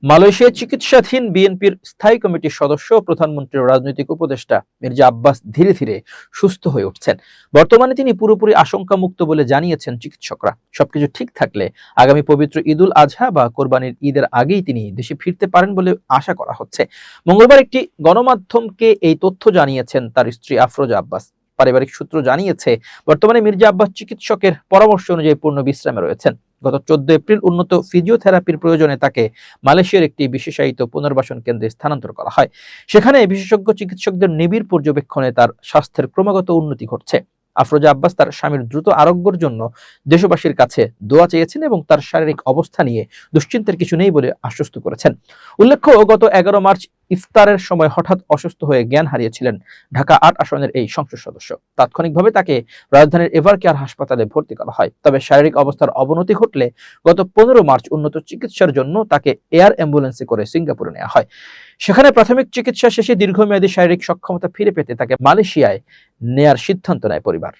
মালয়েশিয়ায় চিকিৎসাধীন বিএনপির স্থায়ী কমিটির সদস্য ও প্রধানমন্ত্রীর রাজনৈতিক উপদেষ্টা মির্জা আব্বাস ধীরে ধীরে সুস্থ হয়ে উঠছেন। বর্তমানে তিনি পুরোপুরি আশঙ্কামুক্ত বলে জানিয়েছেন চিকিৎসকরা। সবকিছু ঠিক থাকলে আগামী পবিত্র ঈদুল আজহা বা কোরবানির ঈদের আগেই তিনি দেশে ফিরতে পারেন বলে আশা করা হচ্ছে। মঙ্গলবার একটি গণমাধ্যমকে এই তথ্য জানিয়েছেন তার স্ত্রী আফরোজা আব্বাস। পারিবারিক সূত্র জানিয়েছে, বর্তমানে মির্জা আব্বাস চিকিৎসকের পরামর্শ অনুযায়ী পূর্ণ বিশ্রামে রয়েছেন। গত 14 এপ্রিল উন্নত ফিজিওথেরাপির প্রয়োজনে তাকে মালয়েশিয়ার একটি বিশেষায়িত পুনর্বাসন কেন্দ্রে স্থানান্তর করা হয়। সেখানে বিশেষজ্ঞ চিকিৎসকদের নিবিড় পর্যবেক্ষণে তার স্বাস্থ্যের ক্রমাগত উন্নতি ঘটছে। আফরোজা আব্বাস তার স্বামীর দ্রুত আরোগ্যের জন্য দেশবাসীর কাছে দোয়া চেয়েছেন এবং তার শারীরিক অবস্থা নিয়ে দুশ্চিন্তার কিছু নেই বলে আশ্বস্ত করেছেন। উল্লেখ্য, গত 11 মার্চ ইফতারের সময় হঠাৎ অসুস্থ হয়ে জ্ঞান হারিয়েছিলেন ঢাকা 8 আসনের এই সংসদ সদস্য। তাৎক্ষণিকভাবে তাকে রাজধানীর এভারকেয়ার হাসপাতালে ভর্তি করা হয়। তবে শারীরিক অবস্থার অবনতি ঘটলে গত 15 মার্চ উন্নত চিকিৎসার জন্য তাকে এয়ার অ্যাম্বুলেন্সে করে সিঙ্গাপুরে নেওয়া হয়। সেখানে প্রাথমিক চিকিৎসা শেষে দীর্ঘমেয়াদী শারীরিক সক্ষমতা ফিরে পেতে তাকে মালয়েশিয়ায় নেয়ার সিদ্ধান্ত নেয় পরিবার।